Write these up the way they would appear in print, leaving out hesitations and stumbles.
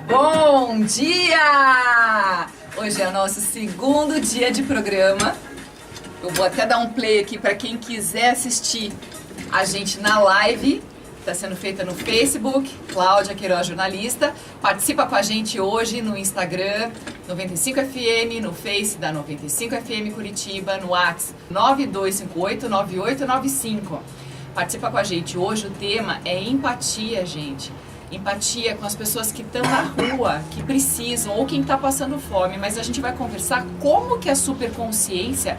Bom dia! Hoje é o nosso segundo dia de programa. Eu vou até dar um play aqui para quem quiser assistir a gente na live. Está sendo feita no Facebook, Cláudia Queiroz, jornalista. Participa com a gente hoje no Instagram, 95FM, no Face da 95FM Curitiba, no WhatsApp 92589895. Participa com a gente. Hoje o tema é empatia, gente. Empatia com as pessoas que estão na rua, que precisam, ou quem está passando fome. Mas a gente vai conversar como que a superconsciência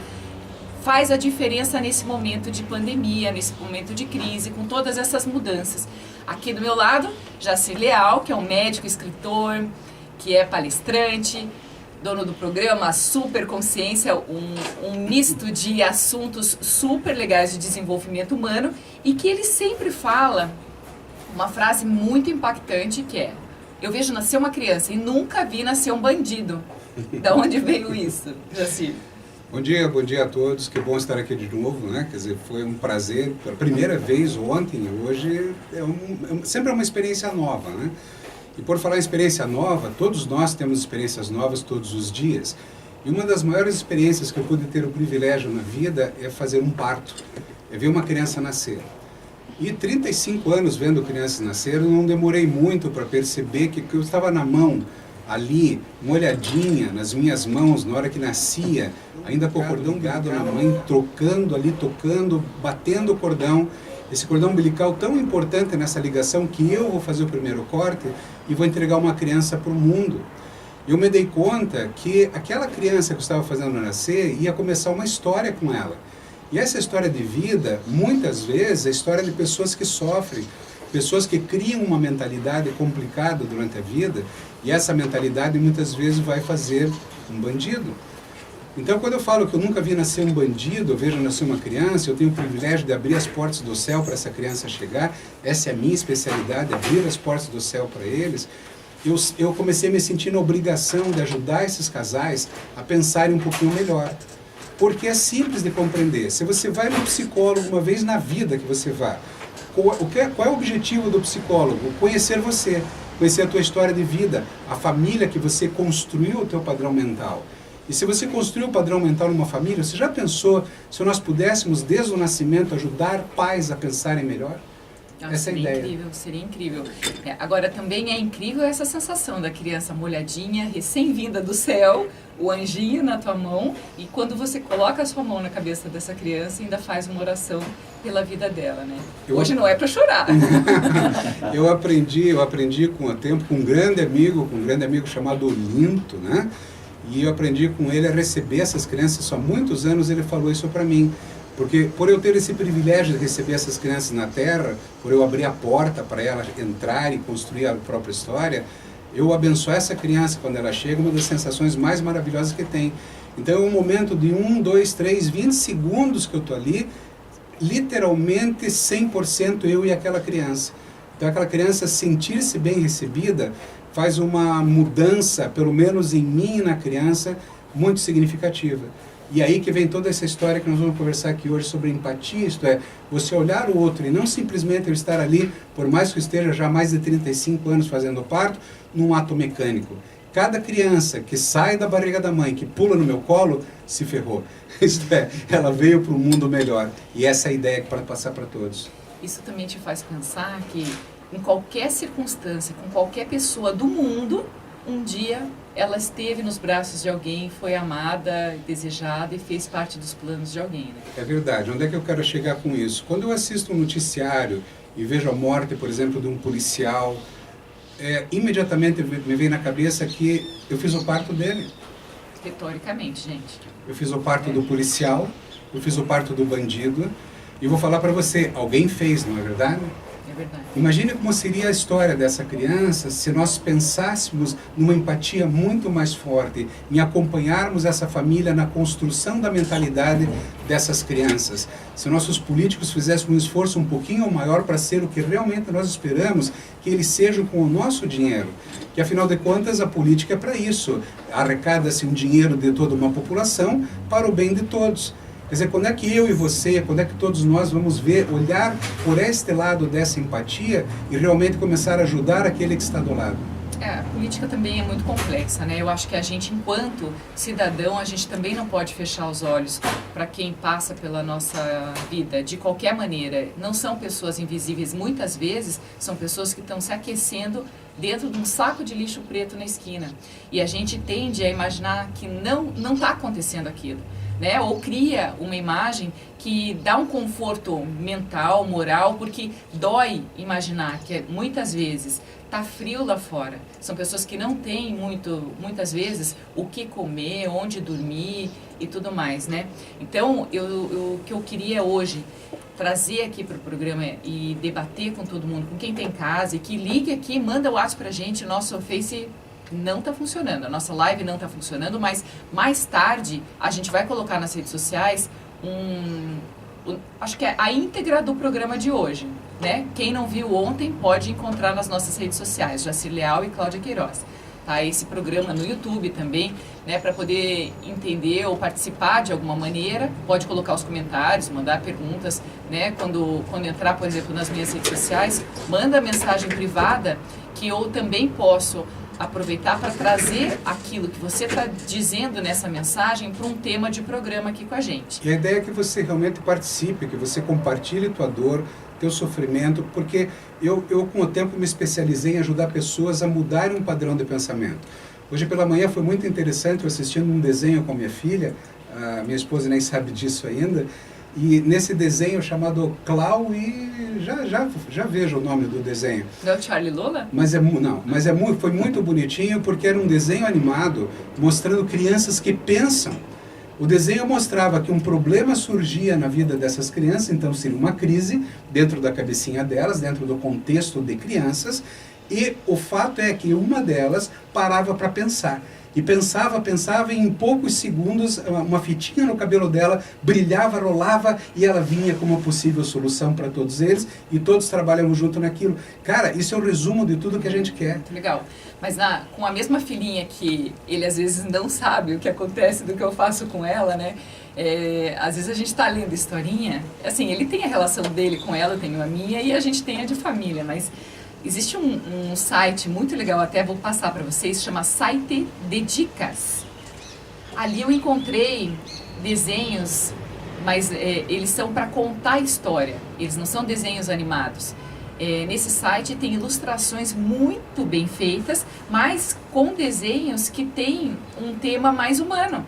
faz a diferença nesse momento de pandemia, nesse momento de crise, com todas essas mudanças. Aqui do meu lado, Jacir Leal, que é um médico, escritor, que é palestrante, dono do programa Superconsciência, um misto de assuntos super legais de desenvolvimento humano, e que ele sempre fala uma frase muito impactante que é: eu vejo nascer uma criança e nunca vi nascer um bandido. Da onde veio isso, Jacir? Bom dia a todos, que bom estar aqui de novo, né? Quer dizer, foi um prazer, pela primeira vez ontem e hoje, sempre é uma experiência nova, né? E por falar em experiência nova, todos nós temos experiências novas todos os dias. E uma das maiores experiências que eu pude ter o privilégio na vida é fazer um parto, é ver uma criança nascer. E 35 anos vendo crianças nascer, eu não demorei muito para perceber que eu estava na mão, ali, molhadinha, nas minhas mãos, na hora que nascia, ainda com o cordão ligado na mãe, trocando ali, tocando, batendo o cordão. Esse cordão umbilical tão importante nessa ligação que eu vou fazer o primeiro corte e vou entregar uma criança para o mundo. Eu me dei conta que aquela criança que eu estava fazendo nascer ia começar uma história com ela. E essa história de vida, muitas vezes, é a história de pessoas que sofrem, pessoas que criam uma mentalidade complicada durante a vida, e essa mentalidade muitas vezes vai fazer um bandido. Então, quando eu falo que eu nunca vi nascer um bandido, eu vejo nascer uma criança, eu tenho o privilégio de abrir as portas do céu para essa criança chegar, essa é a minha especialidade, abrir as portas do céu para eles. Eu comecei a me sentir na obrigação de ajudar esses casais a pensarem um pouquinho melhor. Porque é simples de compreender. Se você vai no psicólogo uma vez na vida que você vá, qual é o objetivo do psicólogo? Conhecer você, conhecer a tua história de vida, a família que você construiu, o teu padrão mental. E se você construiu o padrão mental numa família, você já pensou se nós pudéssemos, desde o nascimento, ajudar pais a pensarem melhor? Essa é a ideia. Seria incrível. Agora, também é incrível essa sensação da criança molhadinha, recém-vinda do céu, o anjinho na tua mão, e quando você coloca a sua mão na cabeça dessa criança, ainda faz uma oração pela vida dela, né? Hoje não é para chorar. Eu aprendi com o tempo, com um grande amigo chamado Olinto, né? E eu aprendi com ele a receber essas crianças. Há muitos anos ele falou isso para mim. Porque por eu ter esse privilégio de receber essas crianças na Terra, por eu abrir a porta para ela entrar e construir a própria história, eu abençoar essa criança quando ela chega, uma das sensações mais maravilhosas que tem. Então é um momento de 1, 2, 3, 20 segundos que eu estou ali, literalmente 100% eu e aquela criança. Então aquela criança sentir-se bem recebida faz uma mudança, pelo menos em mim e na criança, muito significativa. E aí que vem toda essa história que nós vamos conversar aqui hoje sobre empatia, isto é, você olhar o outro e não simplesmente eu estar ali, por mais que eu esteja já há mais de 35 anos fazendo parto, num ato mecânico. Cada criança que sai da barriga da mãe, que pula no meu colo, se ferrou. Isto é, ela veio para um mundo melhor. E essa é a ideia para passar para todos. Isso também te faz pensar que em qualquer circunstância, com qualquer pessoa do mundo, um dia ela esteve nos braços de alguém, foi amada, desejada e fez parte dos planos de alguém, né? É verdade. Onde é que eu quero chegar com isso? Quando eu assisto um noticiário e vejo a morte, por exemplo, de um policial, imediatamente me vem na cabeça que eu fiz o parto dele. Retoricamente, gente. Eu fiz o parto do policial, eu fiz o parto do bandido, e vou falar para você, alguém fez, não é verdade? É verdade. Imagine como seria a história dessa criança se nós pensássemos numa empatia muito mais forte, em acompanharmos essa família na construção da mentalidade dessas crianças. Se nossos políticos fizessem um esforço um pouquinho maior para ser o que realmente nós esperamos, que eles sejam com o nosso dinheiro. Que afinal de contas a política é para isso. Arrecada-se um dinheiro de toda uma população para o bem de todos. Quer dizer, quando é que eu e você, quando é que todos nós vamos ver, olhar por este lado dessa empatia e realmente começar a ajudar aquele que está do lado? A política também é muito complexa, né? Eu acho que a gente, enquanto cidadão, a gente também não pode fechar os olhos para quem passa pela nossa vida, de qualquer maneira. Não são pessoas invisíveis, muitas vezes são pessoas que estão se aquecendo dentro de um saco de lixo preto na esquina. E a gente tende a imaginar que não está acontecendo aquilo, né? Ou cria uma imagem que dá um conforto mental, moral, porque dói imaginar que muitas vezes tá frio lá fora. São pessoas que não têm muitas vezes o que comer, onde dormir e tudo mais, né? Então, o que eu queria hoje trazer aqui para o programa e debater com todo mundo, com quem tem casa, e que ligue aqui, manda o WhatsApp pra gente, nosso Face não está funcionando, a nossa live não está funcionando, mas mais tarde a gente vai colocar nas redes sociais acho que é a íntegra do programa de hoje, né? Quem não viu ontem pode encontrar nas nossas redes sociais, Jacir Leal e Cláudia Queiroz. Tá? Esse programa no YouTube também, né? Para poder entender ou participar de alguma maneira, pode colocar os comentários, mandar perguntas, né? Quando entrar, por exemplo, nas minhas redes sociais, manda mensagem privada que eu também posso aproveitar para trazer aquilo que você está dizendo nessa mensagem para um tema de programa aqui com a gente. E a ideia é que você realmente participe, que você compartilhe tua dor, teu sofrimento, porque eu com o tempo me especializei em ajudar pessoas a mudarem um padrão de pensamento. Hoje pela manhã foi muito interessante, eu assistindo um desenho com a minha filha, a minha esposa nem sabe disso ainda, e nesse desenho chamado Clau, e já vejo o nome do desenho. Não é o Charlie Lola? Mas foi muito bonitinho porque era um desenho animado mostrando crianças que pensam. O desenho mostrava que um problema surgia na vida dessas crianças, então seria uma crise dentro da cabecinha delas, dentro do contexto de crianças, e o fato é que uma delas parava para pensar. E pensava, e em poucos segundos uma fitinha no cabelo dela brilhava, rolava e ela vinha como uma possível solução para todos eles e todos trabalham junto naquilo. Cara, isso é o resumo de tudo que a gente quer. Muito legal. Mas com a mesma filhinha que ele às vezes não sabe o que acontece do que eu faço com ela, né? Às vezes a gente está lendo historinha, assim, ele tem a relação dele com ela, eu tenho a minha e a gente tem a de família, mas existe um site muito legal, até vou passar para vocês, chama Site de Dicas. Ali eu encontrei desenhos, mas eles são para contar história, eles não são desenhos animados. Nesse site tem ilustrações muito bem feitas, mas com desenhos que têm um tema mais humano.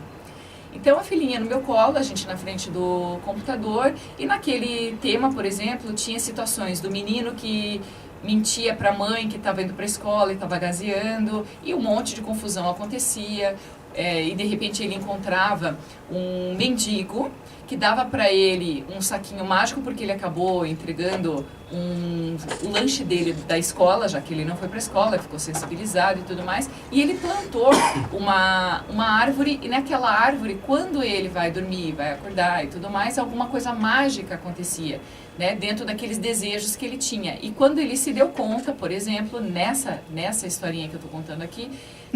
Então a filhinha no meu colo, a gente na frente do computador, e naquele tema, por exemplo, tinha situações do menino que mentia para a mãe que estava indo para a escola e estava gazeando, e um monte de confusão acontecia, e de repente ele encontrava um mendigo que dava para ele um saquinho mágico porque ele acabou entregando o lanche dele da escola, já que ele não foi para a escola, ficou sensibilizado e tudo mais, e ele plantou uma árvore, e naquela árvore, quando ele vai dormir, vai acordar e tudo mais, alguma coisa mágica acontecia, né, dentro daqueles desejos que ele tinha. E quando ele se deu conta, por exemplo, nessa historinha que eu estou contando aqui,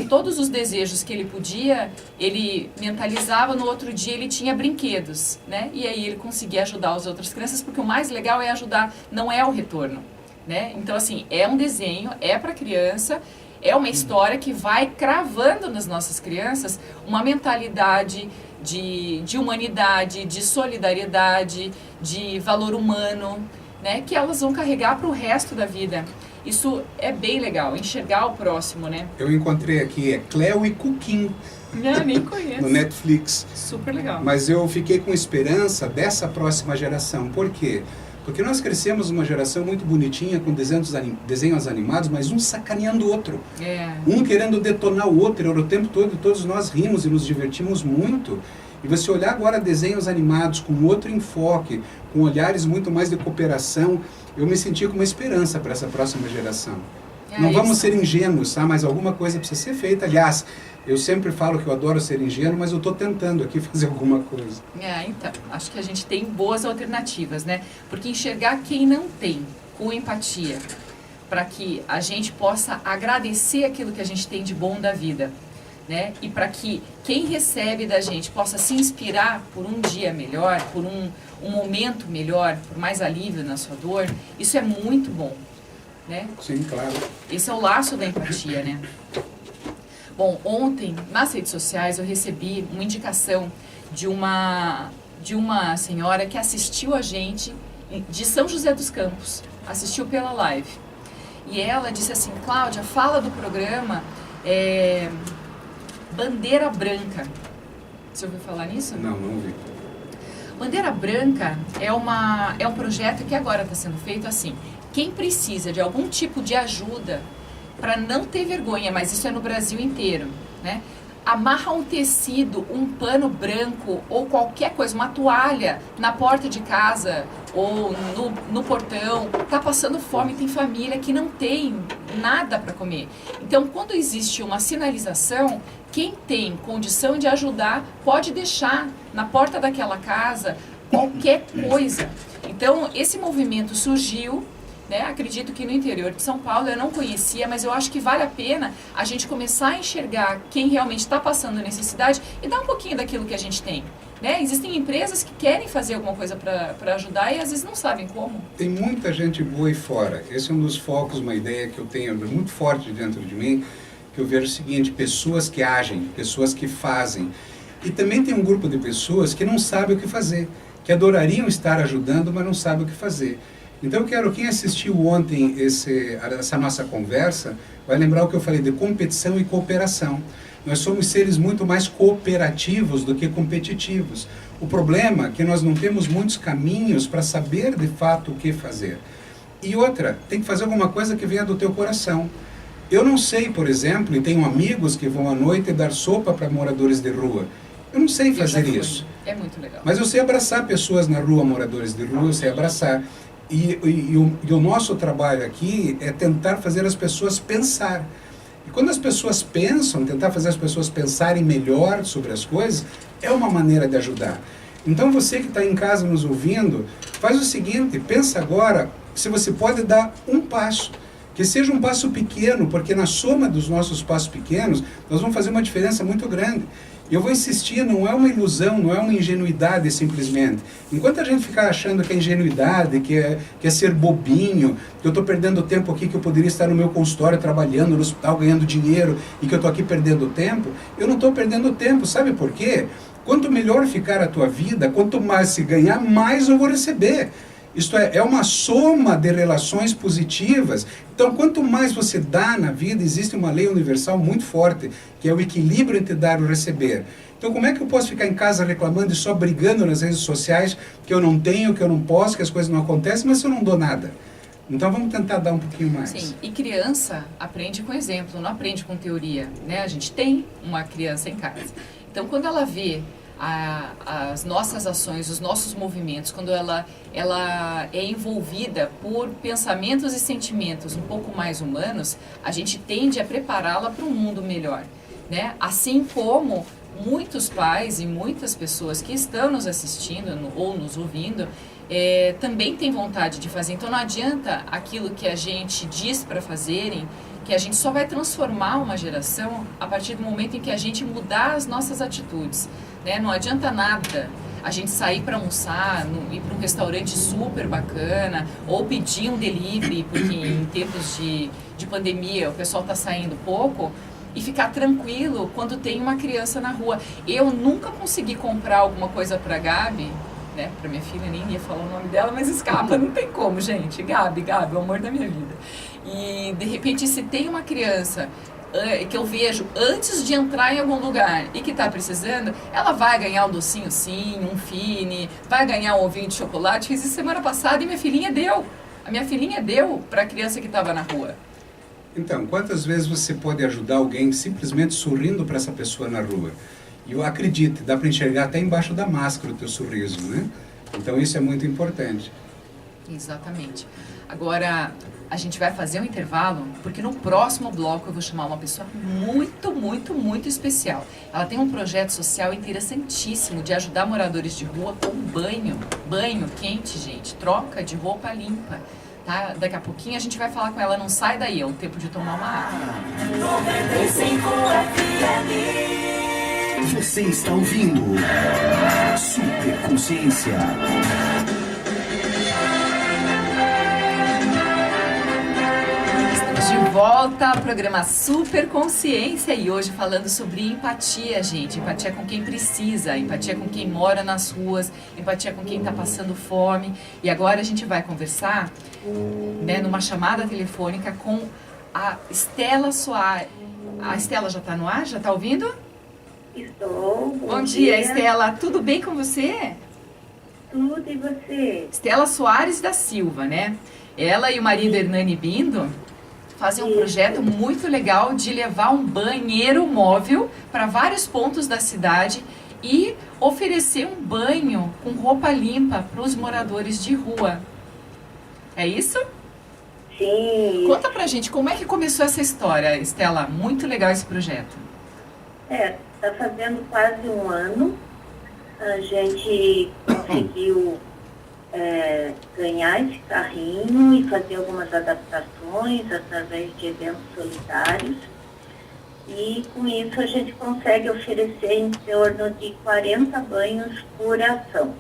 todos os desejos que ele podia, ele mentalizava, no outro dia ele tinha brinquedos, né? E aí ele conseguia ajudar as outras crianças, porque o mais legal é ajudar, não é o retorno, né? Então, assim, é um desenho, é para criança, é uma história que vai cravando nas nossas crianças uma mentalidade de humanidade, de solidariedade, de valor humano, né? Que elas vão carregar para o resto da vida. Isso é bem legal, enxergar o próximo, né? Eu encontrei aqui, Cleo e Cuquim. Nem conheço. No Netflix. Super legal. Mas eu fiquei com esperança dessa próxima geração. Por quê? Porque nós crescemos uma geração muito bonitinha, com desenhos animados, mas um sacaneando o outro. Um querendo detonar o outro, era o tempo todo, e todos nós rimos e nos divertimos muito. E você olhar agora desenhos animados com outro enfoque, com olhares muito mais de cooperação, eu me senti com uma esperança para essa próxima geração. Não vamos ser ingênuos, tá? Mas alguma coisa precisa ser feita. Aliás, eu sempre falo que eu adoro ser ingênuo, mas eu estou tentando aqui fazer alguma coisa. Então, acho que a gente tem boas alternativas, né? Porque enxergar quem não tem, com empatia, para que a gente possa agradecer aquilo que a gente tem de bom da vida, né? E para que quem recebe da gente possa se inspirar por um dia melhor, por um momento melhor, por mais alívio na sua dor, isso é muito bom. né? Sim, claro. Esse é o laço da empatia, né? Bom, ontem, nas redes sociais, eu recebi uma indicação de uma senhora que assistiu a gente de São José dos Campos, assistiu pela live. E ela disse assim, Cláudia, fala do programa Bandeira Branca. Você ouviu falar nisso? Não ouvi. Bandeira Branca é um projeto que agora está sendo feito assim. Quem precisa de algum tipo de ajuda para não ter vergonha, mas isso é no Brasil inteiro, né? Amarra um tecido, um pano branco ou qualquer coisa, uma toalha na porta de casa ou no portão. Tá passando fome, tem família que não tem nada para comer. Então, quando existe uma sinalização, quem tem condição de ajudar pode deixar na porta daquela casa qualquer coisa. Então, esse movimento surgiu, né? Acredito que no interior de São Paulo, eu não conhecia, mas eu acho que vale a pena a gente começar a enxergar quem realmente está passando necessidade e dar um pouquinho daquilo que a gente tem. Né? Existem empresas que querem fazer alguma coisa para ajudar e às vezes não sabem como. Tem muita gente boa aí fora. Esse é um dos focos, uma ideia que eu tenho muito forte dentro de mim, que eu vejo o seguinte, pessoas que agem, pessoas que fazem. E também tem um grupo de pessoas que não sabem o que fazer, que adorariam estar ajudando, mas não sabem o que fazer. Então eu quero, quem assistiu ontem essa nossa conversa, vai lembrar o que eu falei de competição e cooperação. Nós somos seres muito mais cooperativos do que competitivos. O problema é que nós não temos muitos caminhos para saber de fato o que fazer. E outra, tem que fazer alguma coisa que venha do teu coração. Eu não sei, por exemplo, e tenho amigos que vão à noite dar sopa para moradores de rua. Eu não sei fazer isso. É muito legal. Mas eu sei abraçar pessoas na rua, moradores de rua, eu sei abraçar. E o nosso trabalho aqui é tentar fazer as pessoas pensar. E quando as pessoas pensam, tentar fazer as pessoas pensarem melhor sobre as coisas, é uma maneira de ajudar. Então você que está em casa nos ouvindo, faz o seguinte, pensa agora se você pode dar um passo. Que seja um passo pequeno, porque na soma dos nossos passos pequenos, nós vamos fazer uma diferença muito grande. E eu vou insistir, não é uma ilusão, não é uma ingenuidade simplesmente. Enquanto a gente ficar achando que é ingenuidade, que é ser bobinho, que eu estou perdendo tempo aqui, que eu poderia estar no meu consultório trabalhando, no hospital ganhando dinheiro e que eu estou aqui perdendo tempo, eu não estou perdendo tempo, sabe por quê? Quanto melhor ficar a tua vida, quanto mais se ganhar, mais eu vou receber. Isto é uma soma de relações positivas. Então, quanto mais você dá na vida, existe uma lei universal muito forte, que é o equilíbrio entre dar e receber. Então, como é que eu posso ficar em casa reclamando e só brigando nas redes sociais que eu não tenho, que eu não posso, que as coisas não acontecem, mas eu não dou nada? Então, vamos tentar dar um pouquinho mais. Sim, e criança aprende com exemplo, não aprende com teoria, né? A gente tem uma criança em casa. Então, quando ela vê as nossas ações, os nossos movimentos, quando ela é envolvida por pensamentos e sentimentos um pouco mais humanos, a gente tende a prepará-la para um mundo melhor, né? Assim como muitos pais e muitas pessoas que estão nos assistindo ou nos ouvindo também têm vontade de fazer. Então não adianta aquilo que a gente diz para fazerem, que a gente só vai transformar uma geração a partir do momento em que a gente mudar as nossas atitudes. Né? Não adianta nada a gente sair para almoçar, ir para um restaurante super bacana, ou pedir um delivery, porque em tempos de pandemia o pessoal está saindo pouco, e ficar tranquilo quando tem uma criança na rua. Eu nunca consegui comprar alguma coisa para a Gabi, né? Para minha filha, nem ia falar o nome dela, mas escapa, não tem como, gente. Gabi, o amor da minha vida. E de repente, se tem uma criança que eu vejo antes de entrar em algum lugar e que está precisando, ela vai ganhar um docinho sim, um fine, vai ganhar um ovinho de chocolate. Fiz isso semana passada e minha filhinha deu. A minha filhinha deu para a criança que estava na rua. Então, quantas vezes você pode ajudar alguém simplesmente sorrindo para essa pessoa na rua? E eu acredito, dá para enxergar até embaixo da máscara o teu sorriso, né? Então isso é muito importante. Exatamente. Agora, a gente vai fazer um intervalo, porque no próximo bloco eu vou chamar uma pessoa muito, muito, muito especial. Ela tem um projeto social interessantíssimo de ajudar moradores de rua com banho quente, gente, troca de roupa limpa. Tá? Daqui a pouquinho a gente vai falar com ela, não sai daí, é o tempo de tomar uma água. 95 FM. Você está ouvindo Super Consciência. Estamos de volta ao programa Super Consciência e hoje falando sobre empatia, gente. Empatia com quem precisa, empatia com quem mora nas ruas, empatia com quem está passando fome. E agora a gente vai conversar, né, numa chamada telefônica com a Estela Soares. A Estela já está no ar? Já está ouvindo? Estou. Bom dia, Estela. Tudo bem com você? Tudo, e você? Estela Soares da Silva, né? Ela e o marido Hernani Bindo fazem um projeto muito legal de levar um banheiro móvel para vários pontos da cidade e oferecer um banho com roupa limpa para os moradores de rua. É isso? Sim. Conta pra gente como é que começou essa história, Estela. Muito legal esse projeto. Está fazendo quase um ano. A gente conseguiu ganhar esse carrinho e fazer algumas adaptações através de eventos solidários. E com isso a gente consegue oferecer em torno de 40 banhos por ação.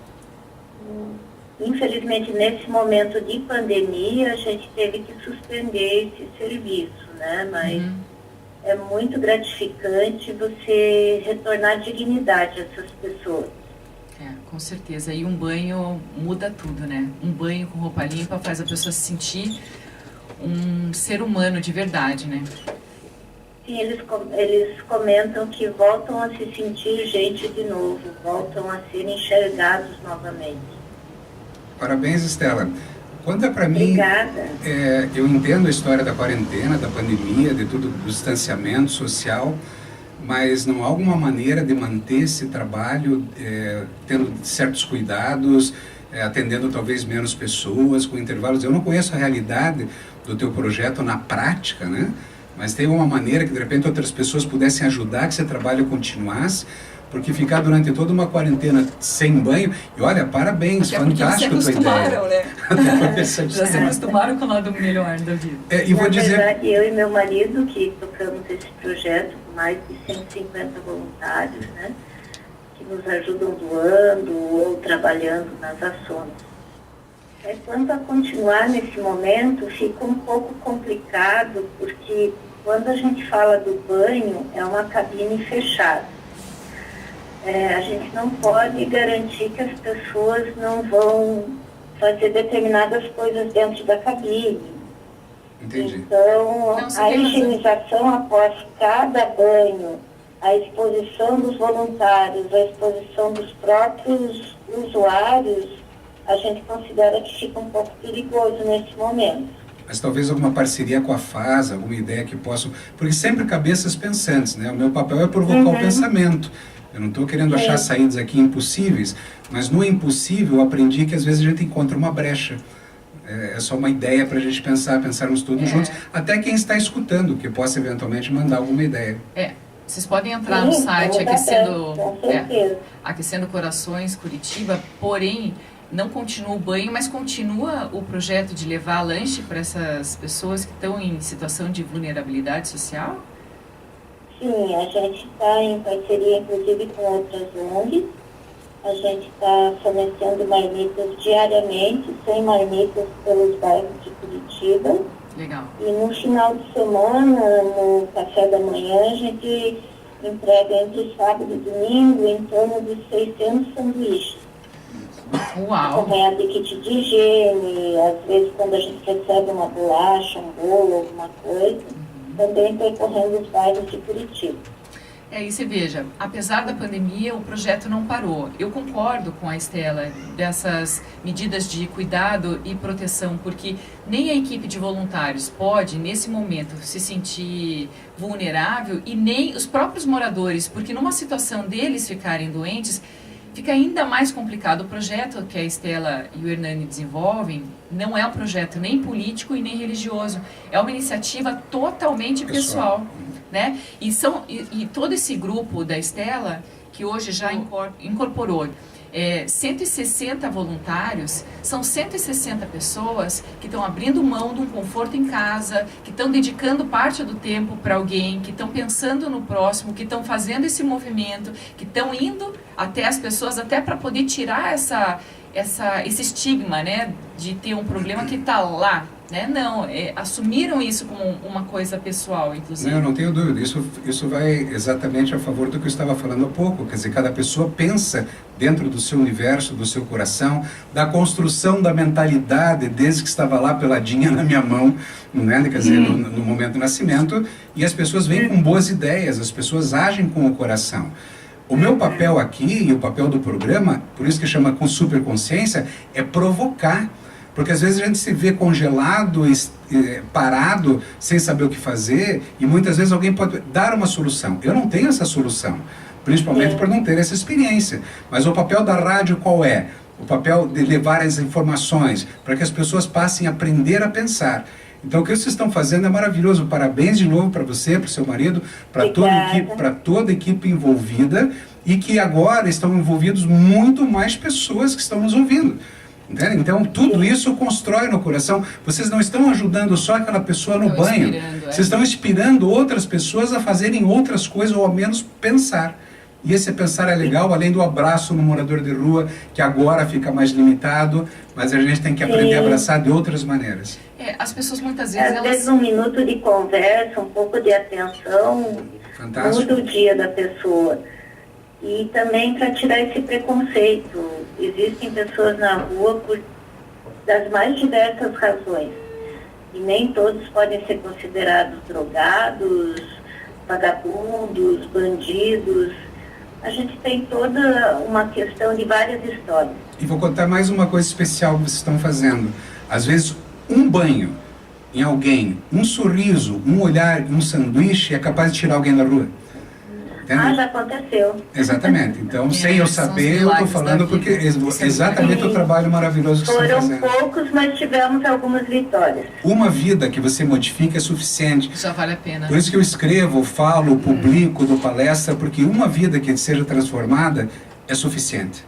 Infelizmente, nesse momento de pandemia, a gente teve que suspender esse serviço, né? Mas é muito gratificante você retornar dignidade a essas pessoas. Com certeza. E um banho muda tudo, né? Um banho com roupa limpa faz a pessoa se sentir um ser humano de verdade, né? Sim, eles comentam que voltam a se sentir gente de novo, voltam a ser enxergados novamente. Parabéns, Estela. Conta para mim. Obrigada. Eu entendo a história da quarentena, da pandemia, de tudo, do distanciamento social, mas não há alguma maneira de manter esse trabalho tendo certos cuidados, atendendo talvez menos pessoas, com intervalos. Eu não conheço a realidade do teu projeto na prática, né? Mas tem uma maneira que de repente outras pessoas pudessem ajudar que esse trabalho continuasse, porque ficar durante toda uma quarentena sem banho, e olha, parabéns, até fantástico a tua ideia. Né? Já se acostumaram com o lado melhor da vida. E vou dizer... verdade, eu e meu marido que tocamos esse projeto com mais de 150 voluntários, né, que nos ajudam doando ou trabalhando nas ações. Quanto a continuar nesse momento, fica um pouco complicado, porque quando a gente fala do banho, é uma cabine fechada. A gente não pode garantir que as pessoas não vão fazer determinadas coisas dentro da cabine. Entendi. Então, a higienização após cada banho, a exposição dos voluntários, a exposição dos próprios usuários, a gente considera que fica um pouco perigoso nesse momento. Mas talvez alguma parceria com a FAS, alguma ideia que possam... Porque sempre cabeças pensantes, né? O meu papel é provocar o pensamento. Eu não estou querendo achar saídas aqui impossíveis, mas no impossível eu aprendi que às vezes a gente encontra uma brecha. É só uma ideia para a gente pensarmos todos juntos, até quem está escutando, que possa eventualmente mandar alguma ideia. Vocês podem entrar no site Aquecendo Corações Curitiba, porém não continua o banho, mas continua o projeto de levar lanche para essas pessoas que estão em situação de vulnerabilidade social? Sim, a gente está em parceria, inclusive, com outras ONGs. A gente está fornecendo marmitas diariamente, 100 marmitas pelos bairros de Curitiba. Legal. E no final de semana, no café da manhã, a gente entrega entre sábado e domingo em torno de 600 sanduíches. Uau! Acompanhado de kit de higiene, às vezes quando a gente recebe uma bolacha, um bolo, alguma coisa, também percorrendo os bairros de Curitiba. E você veja, apesar da pandemia, o projeto não parou. Eu concordo com a Estela dessas medidas de cuidado e proteção, porque nem a equipe de voluntários pode, nesse momento, se sentir vulnerável e nem os próprios moradores, porque numa situação deles ficarem doentes, fica ainda mais complicado. O projeto que a Estela e o Hernani desenvolvem não é um projeto nem político e nem religioso. É uma iniciativa totalmente pessoal. Né? E todo esse grupo da Estela, que hoje já incorporou 160 voluntários, são 160 pessoas que estão abrindo mão de um conforto em casa, que estão dedicando parte do tempo para alguém, que estão pensando no próximo, que estão fazendo esse movimento, que estão indo até as pessoas, até para poder tirar esse estigma, né, de ter um problema que está lá, né? Não, assumiram isso como uma coisa pessoal, inclusive. Não, eu não tenho dúvida. Isso vai exatamente a favor do que eu estava falando há pouco. Quer dizer, cada pessoa pensa dentro do seu universo, do seu coração, da construção da mentalidade desde que estava lá peladinha na minha mão, né? Quer dizer, no momento do nascimento, e as pessoas vêm com boas ideias, as pessoas agem com o coração. O meu papel aqui, e o papel do programa, por isso que chama com superconsciência, é provocar. Porque às vezes a gente se vê congelado, parado, sem saber o que fazer, e muitas vezes alguém pode dar uma solução. Eu não tenho essa solução, principalmente por não ter essa experiência. Mas o papel da rádio qual é? O papel de levar as informações para que as pessoas passem a aprender a pensar. Então o que vocês estão fazendo é maravilhoso. Parabéns de novo para você, para o seu marido, para toda a equipe envolvida, e que agora estão envolvidos muito mais pessoas que estão nos ouvindo. Entende? Então tudo isso constrói no coração. Vocês não estão ajudando só aquela pessoa no banho. Vocês estão inspirando outras pessoas a fazerem outras coisas, ou ao menos pensar. E esse pensar é legal, além do abraço no morador de rua, que agora fica mais limitado, mas a gente tem que aprender a abraçar de outras maneiras. As pessoas muitas vezes... Às vezes um minuto de conversa, um pouco de atenção, muda o dia da pessoa. E também para tirar esse preconceito. Existem pessoas na rua das mais diversas razões. E nem todos podem ser considerados drogados, vagabundos, bandidos. A gente tem toda uma questão de várias histórias. E vou contar mais uma coisa especial que vocês estão fazendo. Às vezes, um banho em alguém, um sorriso, um olhar, um sanduíche é capaz de tirar alguém da rua. Entende? Já aconteceu. Exatamente. Então, sem eu saber, eu estou falando porque exatamente o trabalho maravilhoso que vocês estão fazendo. Foram poucos, mas tivemos algumas vitórias. Uma vida que você modifica é suficiente. Já vale a pena. Por isso que eu escrevo, falo, publico, dou palestra, porque uma vida que seja transformada é suficiente.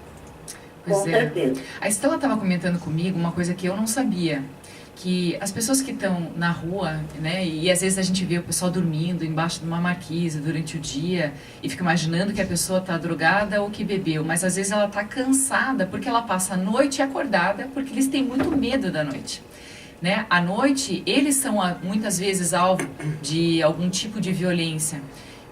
Pois Com certeza. A Estela estava comentando comigo uma coisa que eu não sabia. Que as pessoas que estão na rua, né, e às vezes a gente vê o pessoal dormindo embaixo de uma marquise durante o dia e fica imaginando que a pessoa está drogada ou que bebeu, mas às vezes ela está cansada porque ela passa a noite acordada, porque eles têm muito medo da noite. Né? À noite, eles são muitas vezes alvo de algum tipo de violência.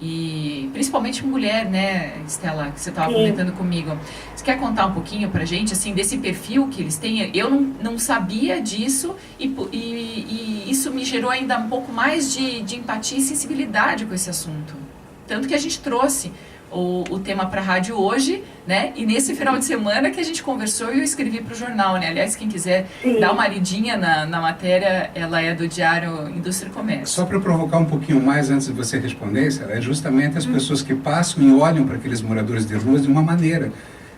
E principalmente mulher, né, Estela, que você estava comentando comigo. Você quer contar um pouquinho pra gente, assim, desse perfil que eles têm? Eu não sabia disso e isso me gerou ainda um pouco mais de empatia e sensibilidade com esse assunto. Tanto que a gente trouxe o tema para a rádio hoje, né? E nesse final de semana que a gente conversou e eu escrevi para o jornal, né? Aliás, quem quiser dar uma lidinha na matéria, ela é do Diário Indústria e Comércio. Só para provocar um pouquinho mais antes de você responder, Sarah, é justamente as pessoas que passam e olham para aqueles moradores de ruas de uma maneira.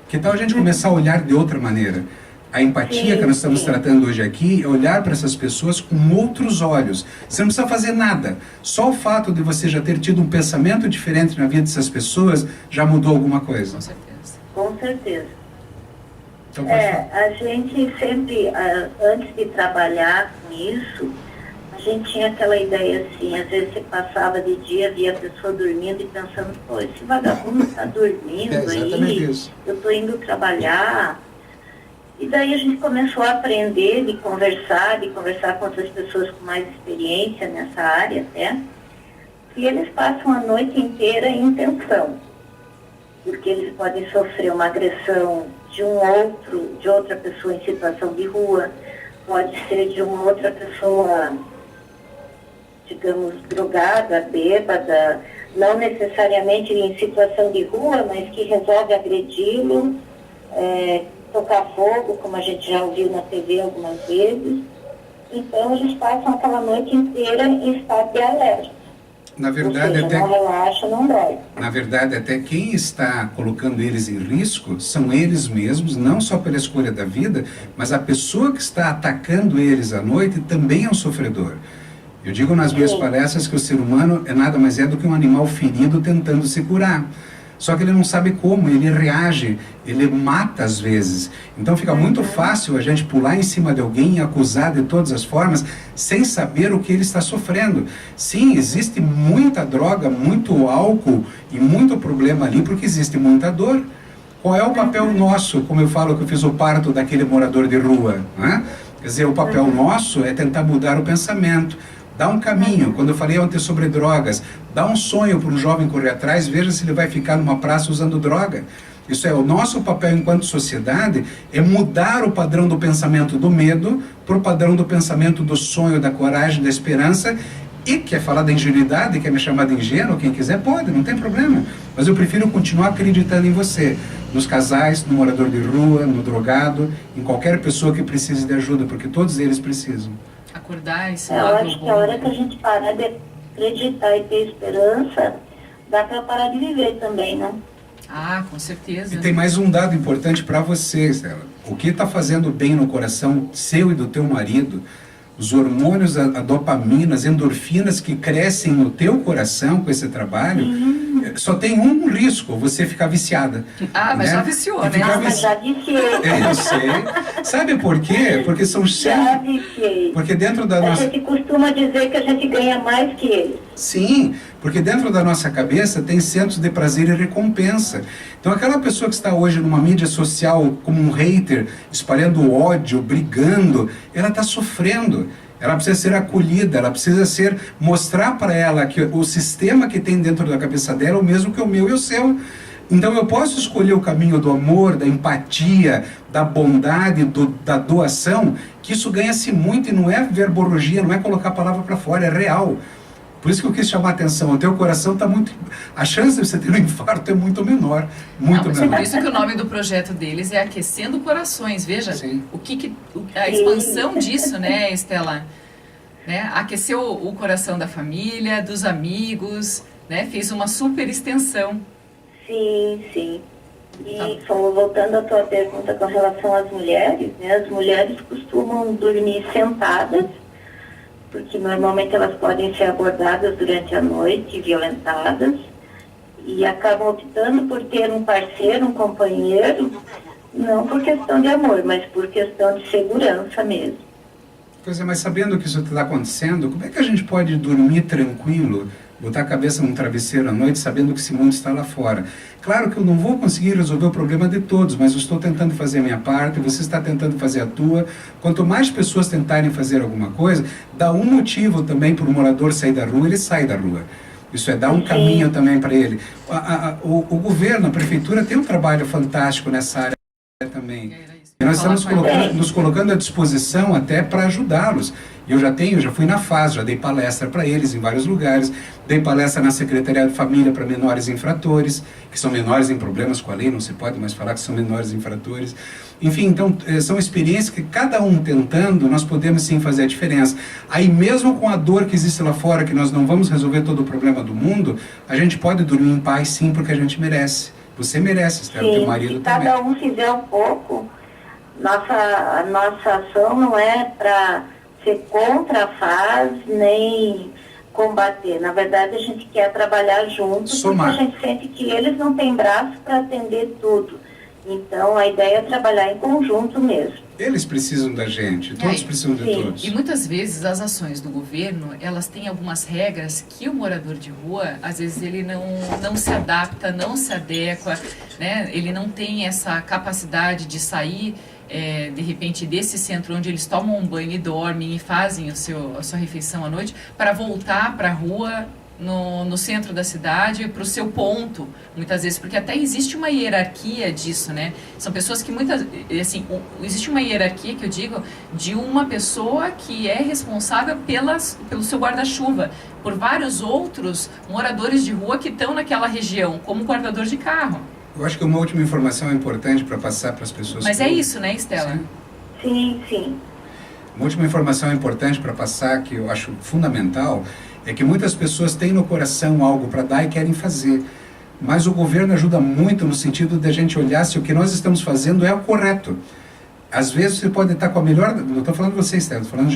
Que tal a gente começar a olhar de outra maneira? A empatia que nós estamos tratando hoje aqui é olhar para essas pessoas com outros olhos. Você não precisa fazer nada. Só o fato de você já ter tido um pensamento diferente na vida dessas pessoas já mudou alguma coisa. Com certeza. Com certeza. Então, a gente sempre, antes de trabalhar com isso, a gente tinha aquela ideia assim, às vezes você passava de dia, via a pessoa dormindo e pensando, pô, esse vagabundo está dormindo aí, isso. eu estou indo trabalhar. E daí a gente começou a aprender de conversar com outras pessoas com mais experiência nessa área até. E eles passam a noite inteira em tensão, porque eles podem sofrer uma agressão de outra pessoa em situação de rua, pode ser de uma outra pessoa, digamos, drogada, bêbada, não necessariamente em situação de rua, mas que resolve agredi-lo, tocar fogo, como a gente já ouviu na TV algumas vezes. Então, eles passam aquela noite inteira em estado de alerta. Na verdade, ou seja, não relaxa, não dói. Na verdade, até quem está colocando eles em risco são eles mesmos, não só pela escolha da vida, mas a pessoa que está atacando eles à noite também é um sofredor. Eu digo nas minhas palestras que o ser humano é nada mais do que um animal ferido tentando se curar. Só que ele não sabe como, ele reage, ele mata às vezes. Então fica muito fácil a gente pular em cima de alguém e acusar de todas as formas, sem saber o que ele está sofrendo. Sim, existe muita droga, muito álcool e muito problema ali, porque existe muita dor. Qual é o papel nosso, como eu falo que eu fiz o parto daquele morador de rua, né? Quer Quer dizer, o papel nosso é tentar mudar o pensamento, dar um caminho. Quando eu falei ontem sobre drogas, dá um sonho para um jovem correr atrás, veja se ele vai ficar numa praça usando droga. Isso é, o nosso papel enquanto sociedade é mudar o padrão do pensamento do medo para o padrão do pensamento do sonho, da coragem, da esperança. E quer falar da ingenuidade, quer me chamar de ingênuo, quem quiser pode, não tem problema. Mas eu prefiro continuar acreditando em você, nos casais, no morador de rua, no drogado, em qualquer pessoa que precise de ajuda, porque todos eles precisam. Acordar esse Eu lado acho bom. que a hora que a gente parar de acreditar e ter esperança, dá para parar de viver também, né? Ah, com certeza. E tem mais um dado importante para você, Stella. O que está fazendo bem no coração seu e do teu marido, os hormônios, a dopamina, as endorfinas que crescem no teu coração com esse trabalho, só tem um risco, você ficar viciada. Ah, mas né? já viciou, E né? ficar Mas já viciei. Eu sei. Sabe por quê? Porque são Já viciei. Porque dentro da A nossa... gente costuma dizer que a gente ganha mais que eles. Sim, porque dentro da nossa cabeça tem centros de prazer e recompensa. Então aquela pessoa que está hoje numa mídia social como um hater, espalhando ódio, brigando, ela está sofrendo. Ela precisa ser acolhida, ela precisa mostrar para ela que o sistema que tem dentro da cabeça dela é o mesmo que o meu e o seu. Então eu posso escolher o caminho do amor, da empatia, da bondade, da doação, que isso ganha-se muito e não é verborragia, não é colocar a palavra para fora, é real. Por isso que eu quis chamar a atenção, o teu coração está muito... A chance de você ter um infarto é muito menor, muito Não, mas menor. por isso que o nome do projeto deles é Aquecendo Corações. Veja, Sim. a expansão disso, né, Stella? Né? Aqueceu o coração da família, dos amigos, né? Fez uma super extensão. Sim, sim. E voltando à tua pergunta com relação às mulheres, né? As mulheres costumam dormir sentadas, porque normalmente elas podem ser abordadas durante a noite, violentadas, e acabam optando por ter um parceiro, um companheiro, não por questão de amor, mas por questão de segurança mesmo. Pois é, mas sabendo que isso está acontecendo, como é que a gente pode dormir tranquilo, botar a cabeça num travesseiro à noite, sabendo que esse mundo está lá fora? Claro que eu não vou conseguir resolver o problema de todos, mas eu estou tentando fazer a minha parte, você está tentando fazer a tua. Quanto mais pessoas tentarem fazer alguma coisa, dá um motivo também para o morador sair da rua, ele sai da rua. Isso é dar um caminho também para ele. O governo, a prefeitura tem um trabalho fantástico nessa área também. E nós estamos nos colocando à disposição até para ajudá-los. Eu já fui na FAS, já dei palestra para eles em vários lugares, dei palestra na Secretaria de Família para menores infratores, que são menores em problemas com a lei, não se pode mais falar que são menores infratores. Enfim, então, são experiências que cada um tentando, nós podemos sim fazer a diferença. Aí mesmo com a dor que existe lá fora, que nós não vamos resolver todo o problema do mundo, a gente pode dormir em paz sim, porque a gente merece. Você merece, Estela, teu marido também. Se cada um fizer um pouco, a nossa ação não é para ser contra a FAS, nem combater. Na verdade, a gente quer trabalhar junto, Somar. porque a gente sente que eles não têm braço para atender tudo. Então, a ideia é trabalhar em conjunto mesmo. Eles precisam da gente, todos precisam de todos. E muitas vezes as ações do governo, elas têm algumas regras que o morador de rua, às vezes ele não se adapta, não se adequa, né? Ele não tem essa capacidade de sair, de repente, desse centro onde eles tomam um banho e dormem e fazem a sua refeição à noite, para voltar para a rua no centro da cidade, para o seu ponto, muitas vezes, porque até existe uma hierarquia disso, né? São pessoas que existe uma hierarquia, que eu digo, de uma pessoa que é responsável pelo seu guarda-chuva, por vários outros moradores de rua que estão naquela região, como guardador de carro. Eu acho que uma última informação é importante para passar para as pessoas. Mas é isso, né, Stella? Sim, sim. Uma última informação importante para passar, que eu acho fundamental, é que muitas pessoas têm no coração algo para dar e querem fazer. Mas o governo ajuda muito no sentido de a gente olhar se o que nós estamos fazendo é o correto. Às vezes você pode estar com a melhor... Não estou falando de você, Estela, estou falando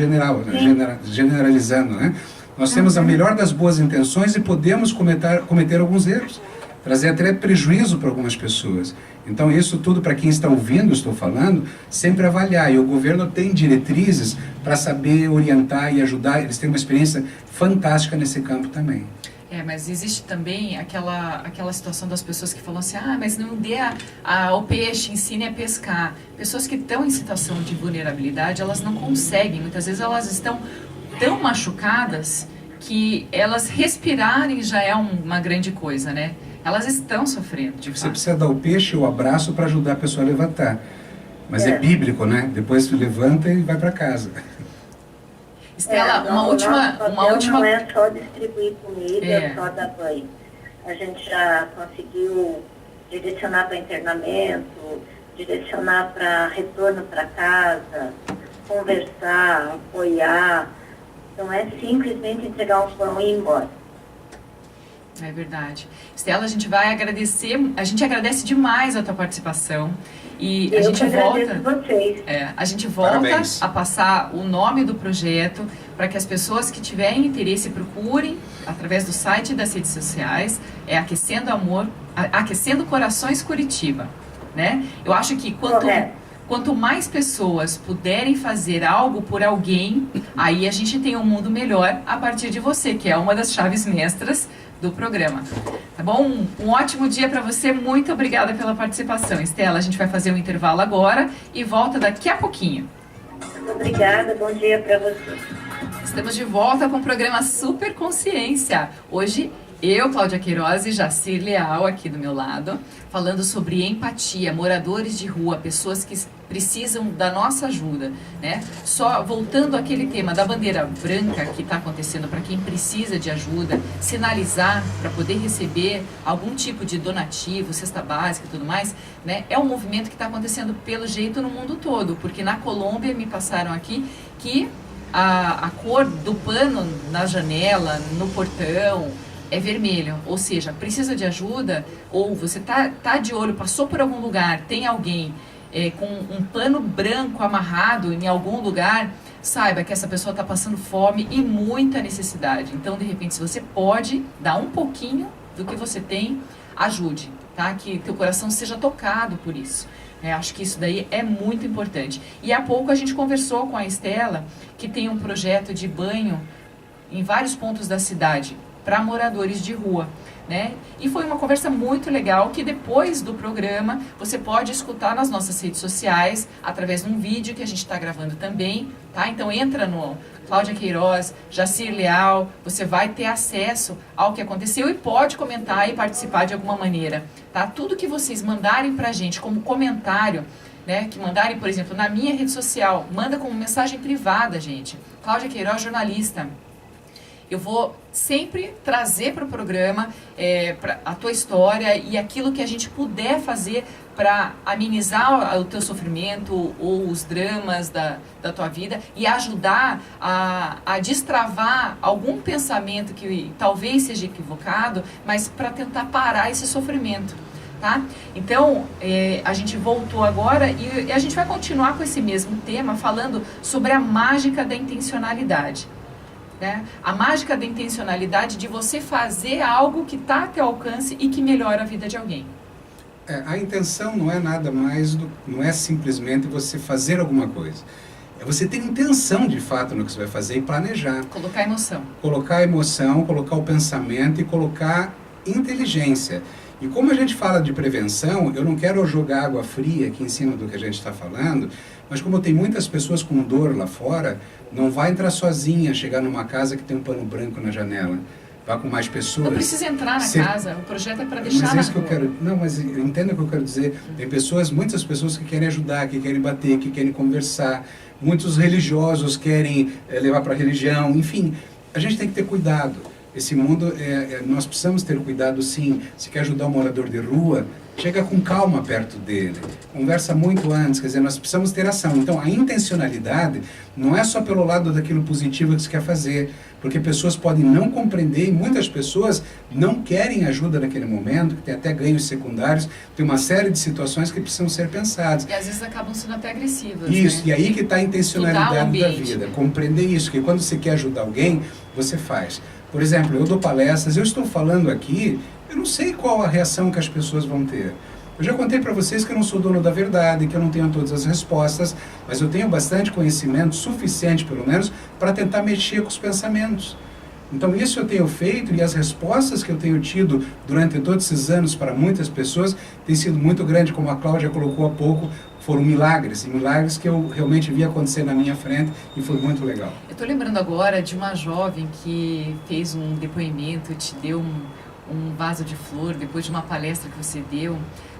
generalizando, né? Nós temos a melhor das boas intenções e podemos cometer alguns erros. Trazer até prejuízo para algumas pessoas. Então isso tudo, para quem está ouvindo, estou falando, sempre avaliar. E o governo tem diretrizes para saber orientar e ajudar. Eles têm uma experiência fantástica nesse campo também. Mas existe também aquela situação das pessoas que falam assim, mas não dê ao peixe, ensine a pescar. Pessoas que estão em situação de vulnerabilidade, elas não conseguem, muitas vezes elas estão tão machucadas que elas respirarem já é uma grande coisa, né? Elas estão sofrendo, de fato. Você precisa dar o peixe, o abraço para ajudar a pessoa a levantar. Mas é bíblico, né? Depois você levanta e vai para casa. Estela, uma última... Não é só distribuir comida, só dar banho. A gente já conseguiu direcionar para internamento, direcionar para retorno para casa, conversar, apoiar. Não é simplesmente entregar um pão e ir embora. É verdade. Estela, a gente vai agradecer, a gente agradece demais a tua participação. E a gente volta Parabéns. a passar o nome do projeto para que as pessoas que tiverem interesse procurem através do site e das redes sociais. É Aquecendo Corações Curitiba, né? Eu acho que quanto mais pessoas puderem fazer algo por alguém, aí a gente tem um mundo melhor a partir de você, que é uma das chaves mestras do programa. Tá bom? Um ótimo dia para você. Muito obrigada pela participação, Estela. A gente vai fazer um intervalo agora e volta daqui a pouquinho. Obrigada. Bom dia para você. Estamos de volta com o programa Super Consciência. Hoje, eu, Cláudia Queiroz e Jacir Leal aqui do meu lado, falando sobre empatia, moradores de rua, pessoas que precisam da nossa ajuda, né? Só voltando àquele tema da bandeira branca que está acontecendo para quem precisa de ajuda, sinalizar para poder receber algum tipo de donativo, cesta básica e tudo mais, né? É um movimento que está acontecendo pelo jeito no mundo todo, porque na Colômbia me passaram aqui que a cor do pano na janela, no portão, é vermelho, ou seja, precisa de ajuda, ou você tá de olho, passou por algum lugar, tem alguém com um pano branco amarrado em algum lugar, saiba que essa pessoa está passando fome e muita necessidade. Então, de repente, se você pode dar um pouquinho do que você tem, ajude, tá? Que teu coração seja tocado por isso. Acho que isso daí é muito importante. E há pouco a gente conversou com a Estela, que tem um projeto de banho em vários pontos da cidade, para moradores de rua, né? E foi uma conversa muito legal que depois do programa você pode escutar nas nossas redes sociais, através de um vídeo que a gente está gravando também, tá? Então entra no Cláudia Queiroz, Jacir Leal, você vai ter acesso ao que aconteceu e pode comentar e participar de alguma maneira, tá? Tudo que vocês mandarem pra gente como comentário, né, que mandarem, por exemplo, na minha rede social, manda como mensagem privada, gente. Cláudia Queiroz, jornalista. Eu vou sempre trazer para o programa a tua história e aquilo que a gente puder fazer para amenizar o teu sofrimento ou os dramas da tua vida e ajudar a destravar algum pensamento que talvez seja equivocado, mas para tentar parar esse sofrimento. Tá? Então, a gente voltou agora e a gente vai continuar com esse mesmo tema, falando sobre a mágica da intencionalidade. Né? A mágica da intencionalidade de você fazer algo que está a teu alcance e que melhora a vida de alguém. A intenção não é nada mais, não é simplesmente você fazer alguma coisa. É você ter intenção de fato no que você vai fazer e planejar. Colocar emoção. Colocar emoção, colocar o pensamento e colocar inteligência. E como a gente fala de prevenção, eu não quero jogar água fria aqui em cima do que a gente está falando, mas como tem muitas pessoas com dor lá fora, não vai entrar sozinha, chegar numa casa que tem um pano branco na janela. Vá com mais pessoas. Não precisa entrar na casa, o projeto é para deixar mas na rua. Mas entenda o que eu quero dizer. Tem muitas pessoas que querem ajudar, que querem bater, que querem conversar. Muitos religiosos querem levar para a religião. Enfim, a gente tem que ter cuidado. Esse mundo, nós precisamos ter cuidado sim. Se quer ajudar um morador de rua, chega com calma perto dele. Conversa muito antes, quer dizer, nós precisamos ter ação. Então, a intencionalidade não é só pelo lado daquilo positivo que se quer fazer, porque pessoas podem não compreender e muitas pessoas não querem ajuda naquele momento, que tem até ganhos secundários, tem uma série de situações que precisam ser pensadas. E às vezes acabam sendo até agressivas. Isso, né? E aí que está a intencionalidade da vida. Compreender isso, que quando você quer ajudar alguém, você faz. Por exemplo, eu dou palestras, eu estou falando aqui, eu não sei qual a reação que as pessoas vão ter. Eu já contei para vocês que eu não sou dono da verdade, que eu não tenho todas as respostas, mas eu tenho bastante conhecimento, suficiente pelo menos, para tentar mexer com os pensamentos. Então isso eu tenho feito, e as respostas que eu tenho tido durante todos esses anos para muitas pessoas tem sido muito grande, como a Cláudia colocou há pouco, foram milagres, e milagres que eu realmente vi acontecer na minha frente, e foi muito legal. Eu estou lembrando agora de uma jovem que fez um depoimento, te deu um vaso de flor depois de uma palestra que você deu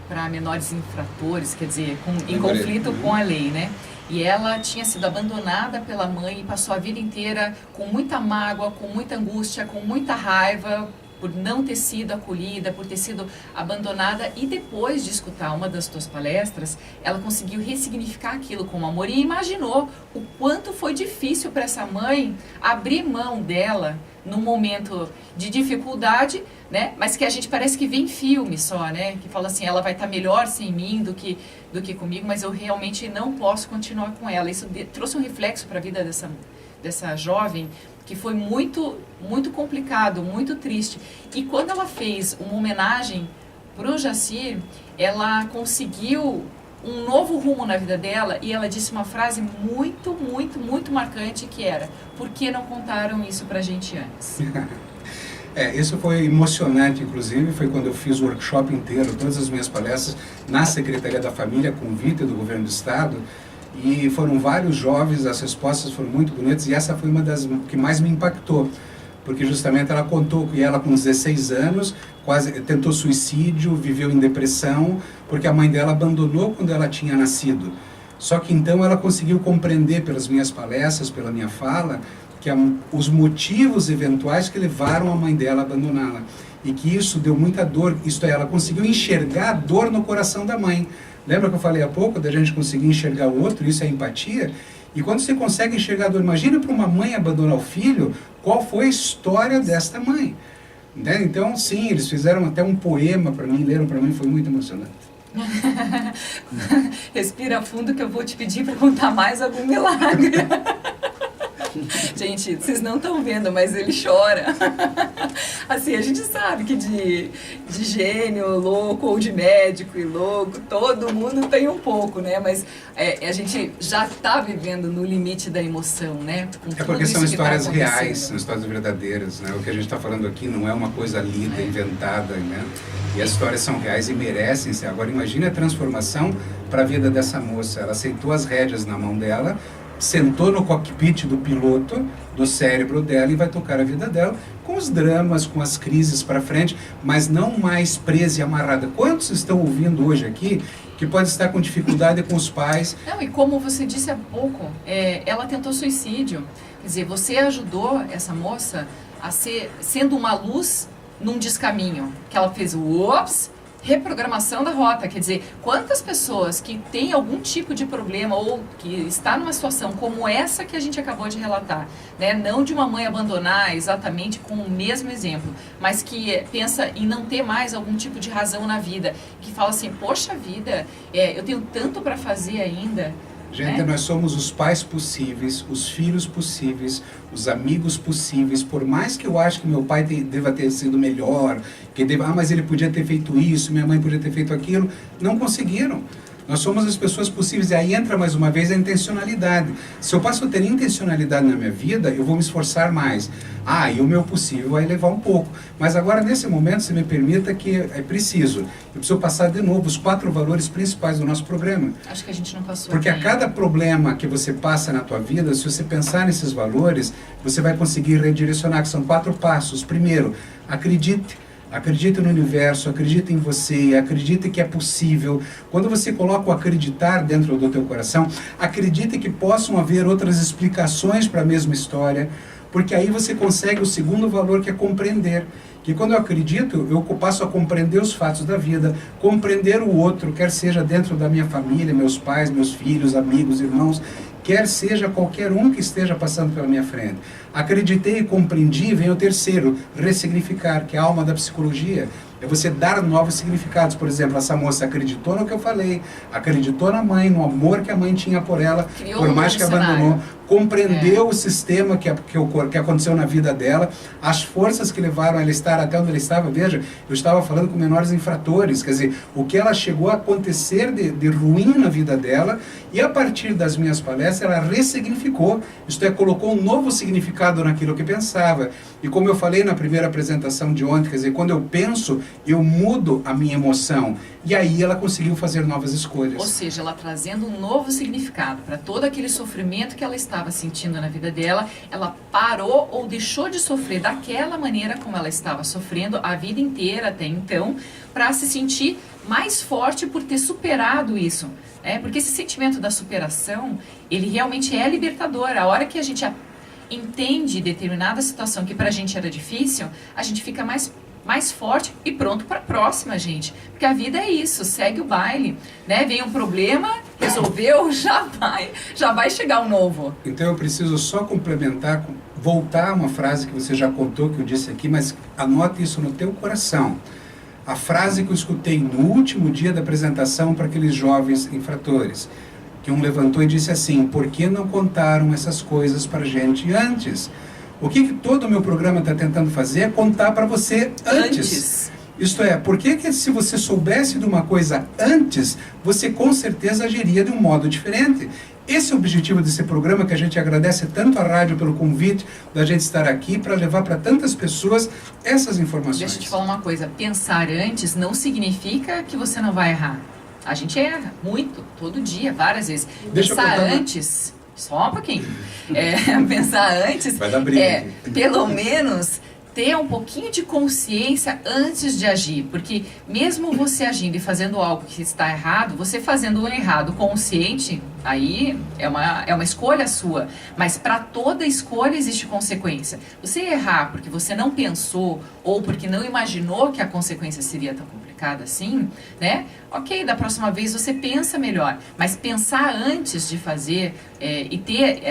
para menores infratores, quer dizer, em conflito com a lei, né? E ela tinha sido abandonada pela mãe e passou a vida inteira com muita mágoa, com muita angústia, com muita raiva por não ter sido acolhida, por ter sido abandonada. E depois de escutar uma das tuas palestras, ela conseguiu ressignificar aquilo com amor e imaginou o quanto foi difícil para essa mãe abrir mão dela num momento de dificuldade, né? Mas que a gente parece que vê em filme só, né? Que fala assim, ela vai estar melhor sem mim do que comigo, mas eu realmente não posso continuar com ela. Isso trouxe um reflexo para a vida dessa jovem, que foi muito, muito complicado, muito triste. E quando ela fez uma homenagem para o Jacir, ela conseguiu um novo rumo na vida dela, e ela disse uma frase muito, muito, muito marcante, que era: por que não contaram isso pra gente antes? Isso foi emocionante, inclusive, foi quando eu fiz o workshop inteiro, todas as minhas palestras na Secretaria da Família, convite do Governo do Estado, e foram vários jovens, as respostas foram muito bonitas, e essa foi uma das que mais me impactou, porque justamente ela contou que ela com 16 anos quase tentou suicídio, viveu em depressão, porque a mãe dela abandonou quando ela tinha nascido. Só que então ela conseguiu compreender pelas minhas palestras, pela minha fala, que os motivos eventuais que levaram a mãe dela a abandoná-la. E que isso deu muita dor, isto é, ela conseguiu enxergar a dor no coração da mãe. Lembra que eu falei há pouco da gente conseguir enxergar o outro? Isso é empatia. E quando você consegue enxergar a dor, imagina para uma mãe abandonar o filho, qual foi a história desta mãe. Né? Então, sim, eles fizeram até um poema para mim, leram para mim, foi muito emocionante. Respira fundo que eu vou te pedir para contar mais algum milagre. Gente, vocês não estão vendo, mas ele chora. Assim, a gente sabe que de gênio louco ou de médico e louco, todo mundo tem um pouco, né? Mas a gente já está vivendo no limite da emoção, né? Porque são histórias reais, são histórias verdadeiras, né? O que a gente está falando aqui não é uma coisa lida, inventada, né? E as histórias são reais e merecem ser. Agora imagine a transformação para a vida dessa moça. Ela aceitou as rédeas na mão dela, sentou no cockpit do piloto, do cérebro dela, e vai tocar a vida dela com os dramas, com as crises para frente, mas não mais presa e amarrada. Quantos estão ouvindo hoje aqui que pode estar com dificuldade com os pais? Não, e como você disse há pouco, ela tentou suicídio. Quer dizer, você ajudou essa moça a sendo uma luz num descaminho, que ela fez reprogramação da rota. Quer dizer, quantas pessoas que têm algum tipo de problema ou que está numa situação como essa que a gente acabou de relatar, né? Não de uma mãe abandonar exatamente com o mesmo exemplo, mas que pensa em não ter mais algum tipo de razão na vida, que fala assim, poxa vida, eu tenho tanto para fazer ainda. Gente, nós somos os pais possíveis, os filhos possíveis, os amigos possíveis. Por mais que eu ache que meu pai deva ter sido melhor, mas ele podia ter feito isso, minha mãe podia ter feito aquilo, não conseguiram. Nós somos as pessoas possíveis, e aí entra mais uma vez a intencionalidade. Se eu passo a ter intencionalidade na minha vida, eu vou me esforçar mais. E o meu possível vai levar um pouco. Mas agora, nesse momento, se me permita que é preciso. Eu preciso passar de novo os 4 valores principais do nosso programa. Acho que a gente não passou. Porque a cada problema que você passa na tua vida, se você pensar nesses valores, você vai conseguir redirecionar, que são 4 passos. Primeiro, acredite. Acredite no universo, acredite em você, acredite que é possível. Quando você coloca o acreditar dentro do teu coração, acredite que possam haver outras explicações para a mesma história, porque aí você consegue o segundo valor, que é compreender. Que quando eu acredito, eu passo a compreender os fatos da vida, compreender o outro, quer seja dentro da minha família, meus pais, meus filhos, amigos, irmãos, quer seja qualquer um que esteja passando pela minha frente. Acreditei e compreendi, vem o terceiro, ressignificar, que é a alma da psicologia. É você dar novos significados. Por exemplo, essa moça acreditou no que eu falei, acreditou na mãe, no amor que a mãe tinha por ela, por mais que abandonou, compreendeu o sistema que aconteceu na vida dela, as forças que levaram ela a estar até onde ela estava. Veja, eu estava falando com menores infratores, quer dizer, o que ela chegou a acontecer de ruim na vida dela, e a partir das minhas palestras ela ressignificou, isto é, colocou um novo significado naquilo que pensava. E como eu falei na primeira apresentação de ontem, quer dizer, quando eu penso, eu mudo a minha emoção, e aí ela conseguiu fazer novas escolhas. Ou seja, ela trazendo um novo significado para todo aquele sofrimento que ela estava sentindo na vida dela, ela parou ou deixou de sofrer daquela maneira como ela estava sofrendo a vida inteira até então, para se sentir mais forte por ter superado isso. Porque esse sentimento da superação, ele realmente é libertador. A hora que a gente entende determinada situação que pra gente era difícil, a gente fica mais forte e pronto para a próxima, gente. Porque a vida é isso, segue o baile, né? Vem um problema, resolveu, já vai chegar um novo. Então eu preciso só complementar, voltar a uma frase que você já contou, que eu disse aqui, mas anote isso no teu coração. A frase que eu escutei no último dia da apresentação para aqueles jovens infratores, que um levantou e disse assim: por que não contaram essas coisas para a gente antes? O que todo o meu programa está tentando fazer é contar para você antes. Isto é, por que se você soubesse de uma coisa antes, você com certeza agiria de um modo diferente? Esse é o objetivo desse programa, que a gente agradece tanto à rádio pelo convite da gente estar aqui para levar para tantas pessoas essas informações. Deixa eu te falar uma coisa, pensar antes não significa que você não vai errar. A gente erra muito, todo dia, várias vezes. Pensar antes, só um pouquinho, pensar antes, vai dar briga. Pelo menos ter um pouquinho de consciência antes de agir, porque mesmo você agindo e fazendo algo que está errado, você fazendo o errado consciente, aí é uma escolha sua, mas para toda escolha existe consequência. Você errar porque você não pensou ou porque não imaginou que a consequência seria tão complicada assim, né? Ok, da próxima vez você pensa melhor, mas pensar antes de fazer e ter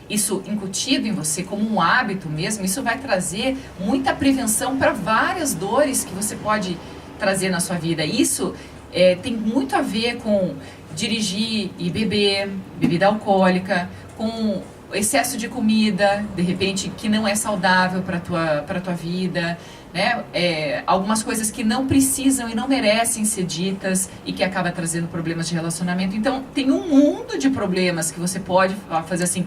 isso incutido em você como um hábito mesmo, isso vai trazer muita prevenção para várias dores que você pode trazer na sua vida. Isso tem muito a ver com dirigir e beber, bebida alcoólica, com excesso de comida, de repente, que não é saudável para tua vida, né? Algumas coisas que não precisam e não merecem ser ditas e que acaba trazendo problemas de relacionamento. Então, tem um mundo de problemas que você pode fazer assim.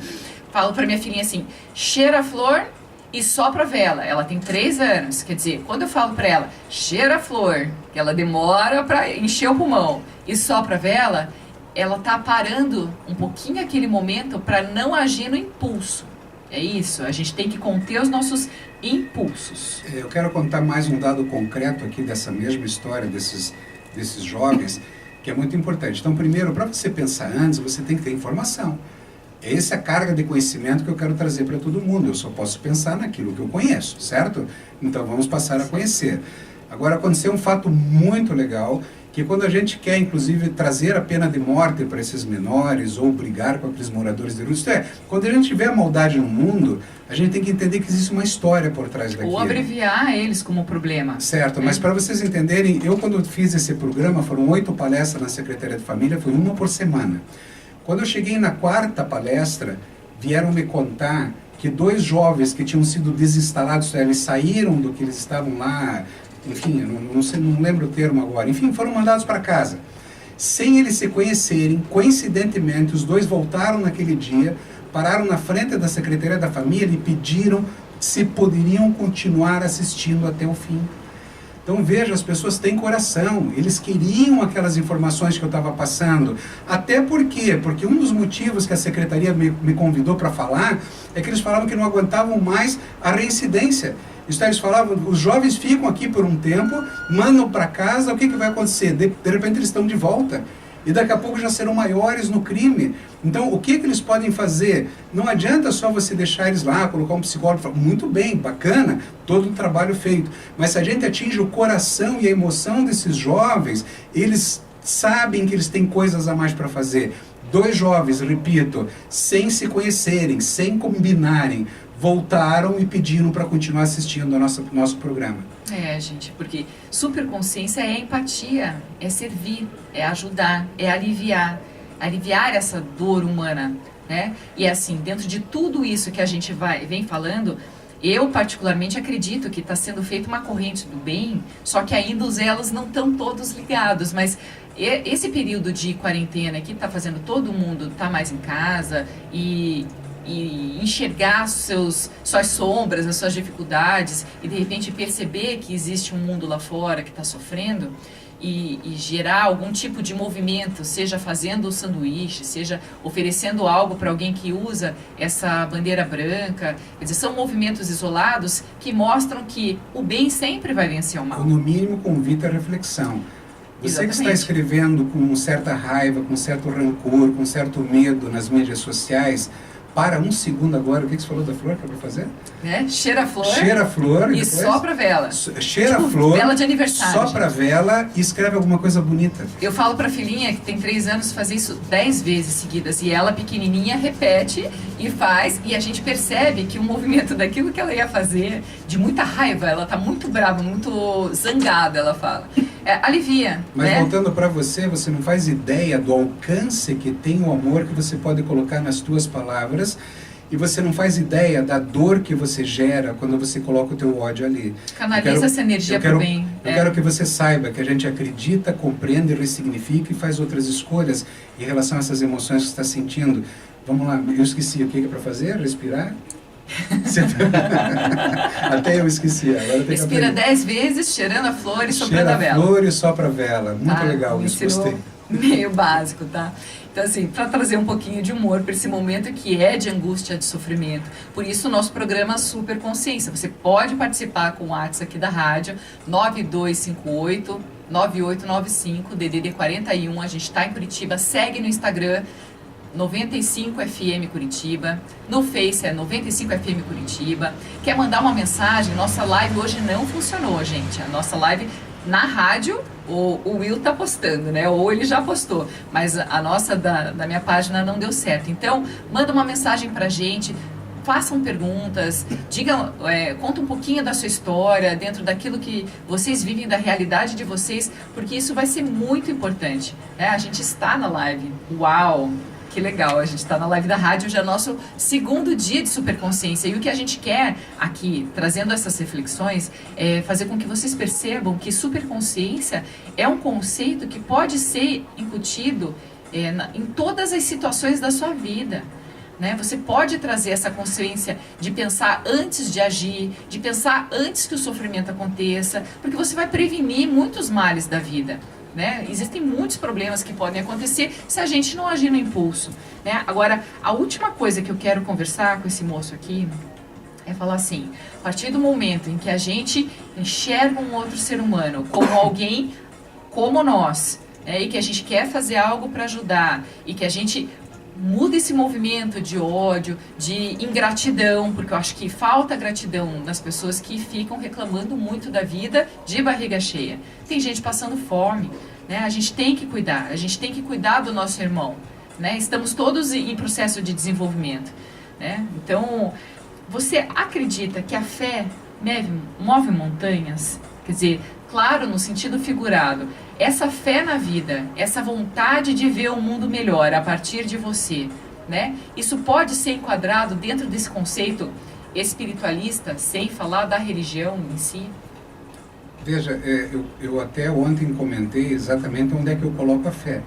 Falo para minha filhinha assim: cheira a flor e sopra a vela. Ela tem 3 anos, quer dizer, quando eu falo para ela, cheira a flor, que ela demora para encher o pulmão, e sopra a vela, ela tá parando um pouquinho aquele momento para não agir no impulso. É isso, a gente tem que conter os nossos impulsos. Eu quero contar mais um dado concreto aqui dessa mesma história desses jovens, que é muito importante. Então, primeiro, para você pensar antes, você tem que ter informação. Essa é a carga de conhecimento que eu quero trazer para todo mundo. Eu só posso pensar naquilo que eu conheço, certo? Então vamos passar a conhecer. Agora, aconteceu um fato muito legal, que quando a gente quer, inclusive, trazer a pena de morte para esses menores ou brigar com aqueles moradores de rua, isto é, quando a gente tiver a maldade no mundo, a gente tem que entender que existe uma história por trás daquilo. Ou abreviar eles como problema. Certo, mas para vocês entenderem, eu quando fiz esse programa, foram 8 palestras na Secretaria de Família, foi uma por semana. Quando eu cheguei na 4ª palestra, vieram me contar que 2 jovens que tinham sido desinstalados, eles saíram do que eles estavam lá, enfim, não lembro o termo agora, enfim, foram mandados para casa. Sem eles se conhecerem, coincidentemente, os 2 voltaram naquele dia, pararam na frente da Secretaria da Família e pediram se poderiam continuar assistindo até o fim. Então veja, as pessoas têm coração, eles queriam aquelas informações que eu estava passando. Até por quê? Porque um dos motivos que a secretaria me convidou para falar é que eles falavam que não aguentavam mais a reincidência. Isso, eles falavam, os jovens ficam aqui por um tempo, mandam para casa, o que vai acontecer? De repente eles estão de volta. E daqui a pouco já serão maiores no crime. Então, o que eles podem fazer? Não adianta só você deixar eles lá, colocar um psicólogo, muito bem, bacana, todo um trabalho feito. Mas se a gente atinge o coração e a emoção desses jovens, eles sabem que eles têm coisas a mais para fazer. 2 jovens, repito, sem se conhecerem, sem combinarem, voltaram e pediram para continuar assistindo ao nosso programa. Gente, porque superconsciência é empatia, é servir, é ajudar, é aliviar essa dor humana, né? E assim, dentro de tudo isso que a gente vem falando, eu particularmente acredito que está sendo feita uma corrente do bem, só que ainda os elos não estão todos ligados, mas esse período de quarentena que está fazendo todo mundo estar mais em casa e enxergar suas sombras, as suas dificuldades e de repente perceber que existe um mundo lá fora que está sofrendo e gerar algum tipo de movimento, seja fazendo o sanduíche, seja oferecendo algo para alguém que usa essa bandeira branca. Quer dizer, são movimentos isolados que mostram que o bem sempre vai vencer o mal. Ou no mínimo convite à reflexão. Você que está escrevendo com certa raiva, com certo rancor, com certo medo nas mídias sociais, para um segundo agora, o que você falou da flor que é para fazer? Cheira a flor. Cheira a flor. E sopra a vela. Cheira a flor. Vela de aniversário. Sopra a vela e escreve alguma coisa bonita. Eu falo para a filhinha, que tem 3 anos, fazer isso 10 vezes seguidas. E ela, pequenininha, repete e faz. E a gente percebe que o movimento daquilo que ela ia fazer, de muita raiva, ela está muito brava, muito zangada, ela fala. Alivia. Mas né? voltando para você não faz ideia do alcance que tem o amor que você pode colocar nas tuas palavras e você não faz ideia da dor que você gera quando você coloca o teu ódio ali. Canaliza essa energia para o bem. Eu quero que você saiba que a gente acredita, compreende, ressignifica e faz outras escolhas em relação a essas emoções que você está sentindo. Vamos lá, eu esqueci o que é para fazer? Respirar? Até eu esqueci. Agora eu respira 10 vezes, cheirando a flor e soprando a vela. Cheira a flor e sopra a vela. Muito legal isso, gostei. Meio básico, tá? Então, assim, para trazer um pouquinho de humor para esse momento que é de angústia, de sofrimento. Por isso, o nosso programa Super Consciência. Você pode participar com o WhatsApp aqui da rádio, 9258-9895, DDD 41. A gente está em Curitiba. Segue no Instagram, 95FM Curitiba, no Face é 95FM Curitiba. Quer mandar uma mensagem? Nossa live hoje não funcionou, gente. A nossa live na rádio, o Will tá postando, né? Ou ele já postou, mas a nossa da minha página não deu certo. Então, manda uma mensagem pra gente, façam perguntas, digam, conta um pouquinho da sua história, dentro daquilo que vocês vivem, da realidade de vocês, porque isso vai ser muito importante, né? A gente está na live. Uau! Que legal, a gente está na live da rádio, já é nosso 2º dia de Superconsciência. E o que a gente quer aqui, trazendo essas reflexões, é fazer com que vocês percebam que superconsciência é um conceito que pode ser incutido em todas as situações da sua vida. Né? Você pode trazer essa consciência de pensar antes de agir, de pensar antes que o sofrimento aconteça, porque você vai prevenir muitos males da vida. Né? Existem muitos problemas que podem acontecer se a gente não agir no impulso. Né? Agora, a última coisa que eu quero conversar com esse moço aqui é falar assim, a partir do momento em que a gente enxerga um outro ser humano como alguém como nós, né? E que a gente quer fazer algo para ajudar, e que a gente muda esse movimento de ódio, de ingratidão, porque eu acho que falta gratidão nas pessoas que ficam reclamando muito da vida de barriga cheia. Tem gente passando fome, né? A gente tem que cuidar do nosso irmão, né? Estamos todos em processo de desenvolvimento, né? Então, você acredita que a fé move montanhas? Quer dizer, claro, no sentido figurado, essa fé na vida, essa vontade de ver um mundo melhor a partir de você, né? Isso pode ser enquadrado dentro desse conceito espiritualista, sem falar da religião em si? Veja, eu até ontem comentei exatamente onde é que eu coloco a fé.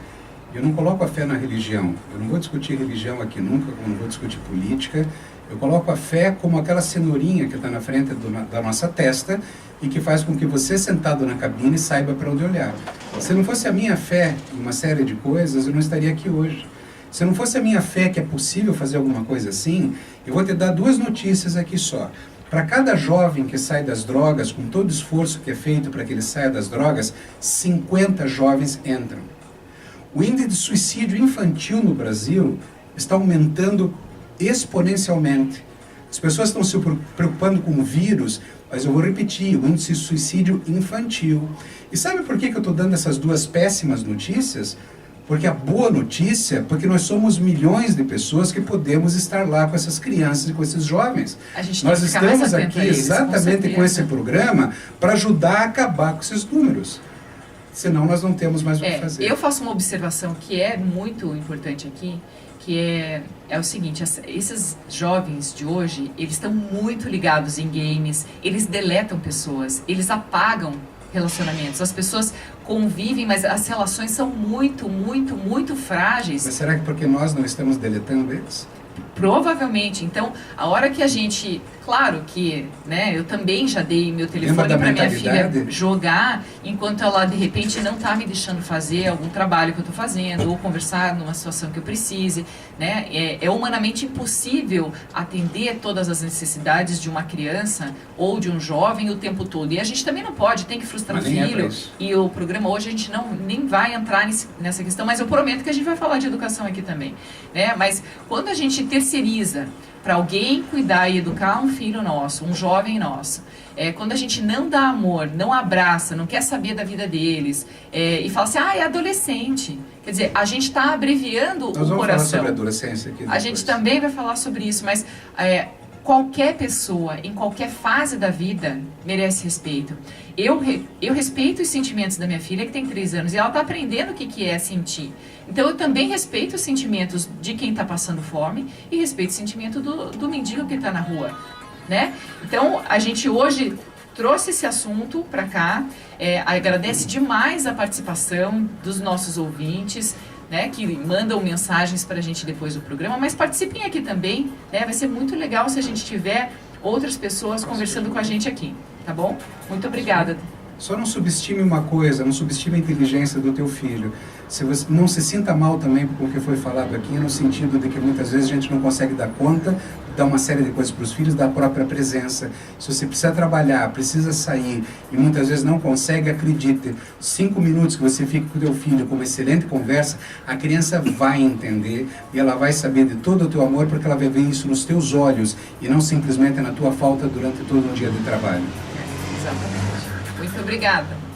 Eu não coloco a fé na religião. Eu não vou discutir religião aqui nunca, eu não vou discutir política. Eu coloco a fé como aquela cenourinha que está na frente da nossa testa e que faz com que você, sentado na cabine, saiba para onde olhar. Se não fosse a minha fé em uma série de coisas, eu não estaria aqui hoje. Se não fosse a minha fé que é possível fazer alguma coisa assim, eu vou te dar 2 notícias aqui só. Para cada jovem que sai das drogas, com todo o esforço que é feito para que ele saia das drogas, 50 jovens entram. O índice de suicídio infantil no Brasil está aumentando exponencialmente. As pessoas estão se preocupando com o vírus, mas eu vou repetir, o índice de suicídio infantil. E sabe por que eu estou dando essas 2 péssimas notícias? Porque a boa notícia, porque nós somos milhões de pessoas que podemos estar lá com essas crianças e com esses jovens. Nós estamos aqui exatamente com esse programa para ajudar a acabar com esses números. senão nós não temos mais o que fazer. Eu faço uma observação que é muito importante aqui, que é o seguinte, esses jovens de hoje, eles estão muito ligados em games, eles deletam pessoas, eles apagam relacionamentos, as pessoas convivem, mas as relações são muito, muito, muito frágeis. Mas será que porque nós não estamos deletando eles? Provavelmente. Então, a hora que a gente... Claro que, né, eu também já dei meu telefone para minha filha jogar, enquanto ela, de repente, não está me deixando fazer algum trabalho que eu estou fazendo, ou conversar numa situação que eu precise, né? É humanamente impossível atender todas as necessidades de uma criança ou de um jovem o tempo todo. E a gente também não pode, tem que frustrar o filho. E o programa hoje a gente nem vai entrar nessa questão, mas eu prometo que a gente vai falar de educação aqui também, né? Mas quando a gente terceiriza para alguém cuidar e educar um filho nosso, um jovem nosso, quando a gente não dá amor, não abraça, não quer saber da vida deles, e fala assim, é adolescente. Quer dizer, a gente está abreviando o coração. Nós vamos falar sobre adolescência aqui depois. A gente também vai falar sobre isso, mas qualquer pessoa, em qualquer fase da vida, merece respeito. Eu respeito os sentimentos da minha filha, que tem 3 anos, e ela está aprendendo o que é sentir. Então, eu também respeito os sentimentos de quem está passando fome e respeito o sentimento do mendigo que está na rua, né? Então, a gente hoje trouxe esse assunto para cá, agradece demais a participação dos nossos ouvintes, né, que mandam mensagens para a gente depois do programa, mas participem aqui também, né? Vai ser muito legal se a gente tiver outras pessoas conversando com a gente aqui, tá bom? Muito obrigada. Só não subestime uma coisa, não subestime a inteligência do teu filho. Se você não se sinta mal também com o que foi falado aqui, no sentido de que muitas vezes a gente não consegue dar conta, dar uma série de coisas para os filhos, da própria presença. Se você precisa trabalhar, precisa sair e muitas vezes não consegue, acredite, 5 minutos que você fica com o teu filho com uma excelente conversa, a criança vai entender e ela vai saber de todo o teu amor, porque ela vai ver isso nos teus olhos e não simplesmente na tua falta durante todo um dia de trabalho. Exatamente. Muito obrigada.